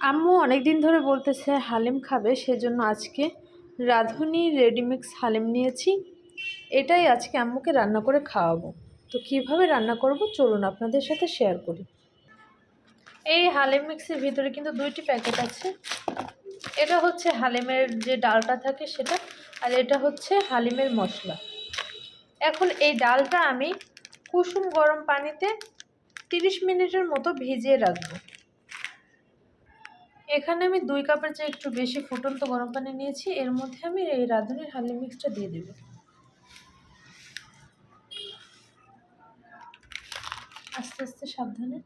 আম্মু অনেক দিন ধরে বলতেছে হালিম খাবে, সেজন্য আজকে রাঁধুনি রেডিমিক্স হালিম নিয়েছি। এটাই আজকে আম্মুকে রান্না করে খাওয়াবো। তো কিভাবে রান্না করব চলুন আপনাদের সাথে শেয়ার করি। এই হালিম মিক্সের ভিতরে কিন্তু 2টি প্যাকেট আছে। এটা হচ্ছে হালিমের যে ডালটা থাকে সেটা, আর এটা হচ্ছে হালিমের মশলা। এখন এই ডালটা আমি কুসুম গরম পানিতে 30 মিনিটের মতো ভিজিয়ে রাখবো। এখানে আমি 2 কাপের চেয়ে একটু বেশি ফুটন্ত গরম পানি নিয়েছি। এর মধ্যে আমি এই রাঁধুনির হালিম মিক্সটা দিয়ে দেব। আস্তে আস্তে সাবধানে।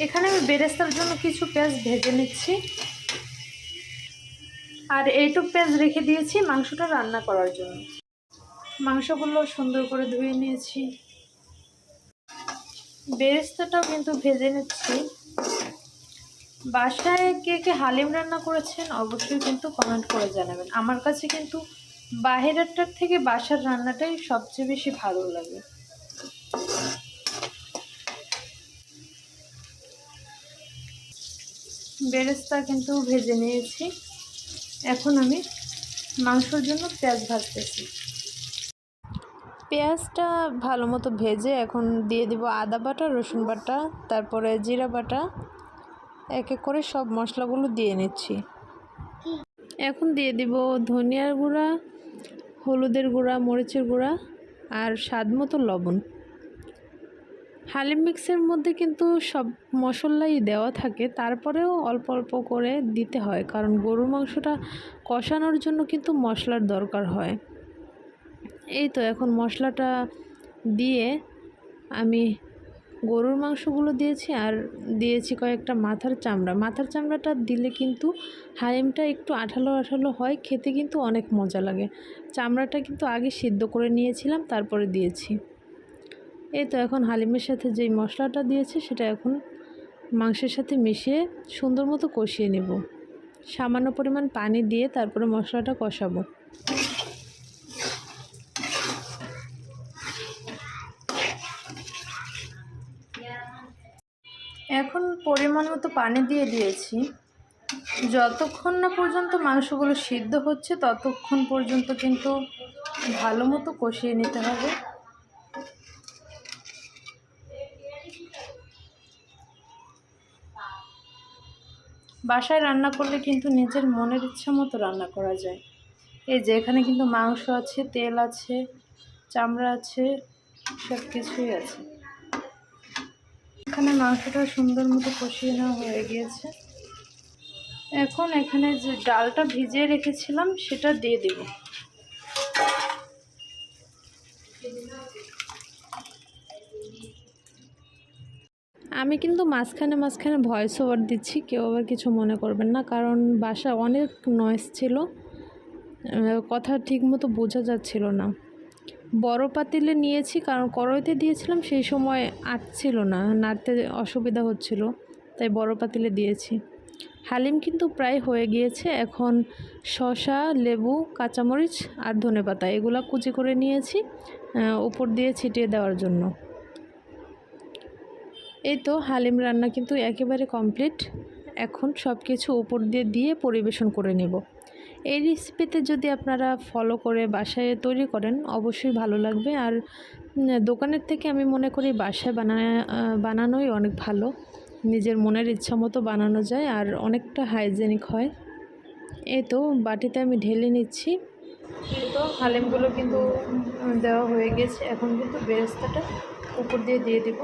এখানে আমি বেরেস্তার জন্য কিছু পেঁয়াজ ভেজে নিচ্ছি, আর এইটুকু পেঁয়াজ রেখে দিয়েছি মাংসটা রান্না করার জন্য। মাংসগুলো সুন্দর করে ধুয়ে নিয়েছি, বেরেস্তাটাও কিন্তু ভেজে নিচ্ছি। বাসায় কে কে হালিম রান্না করেছেন অবশ্যই কিন্তু কমেন্ট করে জানাবেন। আমার কাছে কিন্তু বাইরেরটার থেকে বাসার রান্নাটাই সবচেয়ে বেশি ভালো লাগে। বেরেস্তা কিন্তু ভেজে নিয়েছি, এখন আমি মাংসের জন্য পেঁয়াজ ভাজতেছি। পেঁয়াজটা ভালো মতো ভেজে এখন দিয়ে দিব আদা বাটা, রসুন বাটা, তারপরে জিরা বাটা। এক এক করে সব মশলাগুলো দিয়ে নিচ্ছি। এখন দিয়ে দিব ধনিয়ার গুঁড়া, হলুদের গুঁড়া, মরিচের গুঁড়া আর স্বাদ মতো লবণ। হালিম মিক্সের মধ্যে কিন্তু সব মশলাই দেওয়া থাকে, তারপরেও অল্প অল্প করে দিতে হয়, কারণ গরুর মাংসটা কষানোর জন্য কিন্তু মশলার দরকার হয়। এই তো এখন মশলাটা দিয়ে আমি গরুর মাংসগুলো দিয়েছি, আর দিয়েছি কয়েকটা মাথার চামড়া। মাথার চামড়াটা দিলে কিন্তু হালিমটা একটু আঠালো আঠালো হয়, খেতে কিন্তু অনেক মজা লাগে। চামড়াটা কিন্তু আগে সিদ্ধ করে নিয়েছিলাম, তারপরে দিয়েছি। এই তো এখন হালিমের সাথে যেই মশলাটা দিয়েছি সেটা এখন মাংসের সাথে মিশিয়ে সুন্দর মতো কষিয়ে নেব। সামান্য পরিমাণ পানি দিয়ে তারপরে মশলাটা কষাবো। এখন পরিমাণ মতো পানি দিয়ে দিয়েছি। যতক্ষণ না পর্যন্ত মাংসগুলো সিদ্ধ হচ্ছে ততক্ষণ পর্যন্ত কিন্তু ভালো মতো কষিয়ে নিতে হবে। বাসায় রান্না করলে কিন্তু নিজের মনের ইচ্ছা মতো রান্না করা যায়। এই যে এখানে কিন্তু মাংস আছে, তেল আছে, চামড়া আছে, সব কিছুই আছে। এখানে মাংসটা সুন্দর মতো কষিয়ে নেওয়া হয়ে গিয়েছে। এখন এখানে যে ডালটা ভিজিয়ে রেখেছিলাম সেটা দিয়ে দেব। আমি কিন্তু মাঝখানে মাঝখানে ভয়েস ওভার দিচ্ছি, কেউ আবার কিছু মনে করবেন না, কারণ বাসায় অনেক নয়েজ ছিল, কথা ঠিকমতো বোঝা যাচ্ছিল না। বড় পাতিলে নিয়েছি, কারণ কড়াইতে দিয়েছিলাম সেই সময় আটছিল না, নাড়তে অসুবিধা হচ্ছিল, তাই বড় পাতিলে দিয়েছি। হালিম কিন্তু প্রায় হয়ে গিয়েছে। এখন শসা, লেবু, কাঁচামরিচ আর ধনেপাতা এগুলো কুচি করে নিয়েছি উপর দিয়ে ছিটিয়ে দেওয়ার জন্য। এই তো হালিম রান্না কিন্তু একেবারে কমপ্লিট। এখন সব কিছু উপর দিয়ে দিয়ে পরিবেশন করে নেব। এই রেসিপিতে যদি আপনারা ফলো করে বাসায় তৈরি করেন অবশ্যই ভালো লাগবে। আর দোকানের থেকে আমি মনে করি বাসায় বানানোই অনেক ভালো। নিজের মনের ইচ্ছা মতো বানানো যায় আর অনেকটা হাইজেনিক হয়। এই তো বাটিতে আমি ঢেলে নিচ্ছি। এই তো হালিমগুলো কিন্তু দেওয়া হয়ে গেছে। এখন কিন্তু বেরেস্তাটা উপর দিয়ে দিয়ে দেব।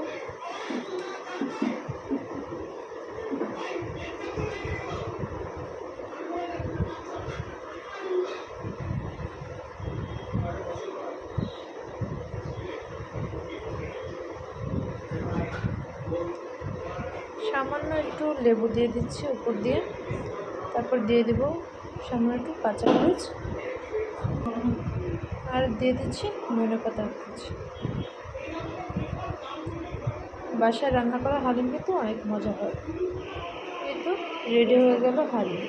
সামান্য একটু লেবু দিয়ে দিচ্ছি উপর দিয়ে। তারপর দিয়ে দেবো সামান্য একটু কাঁচামরিচ আর দিয়ে দিচ্ছি ধনেপাতা কুচি। বাসায় রান্না করা হালিম কিন্তু অনেক মজা হয়। এই তো রেডি হয়ে গেল হালিম।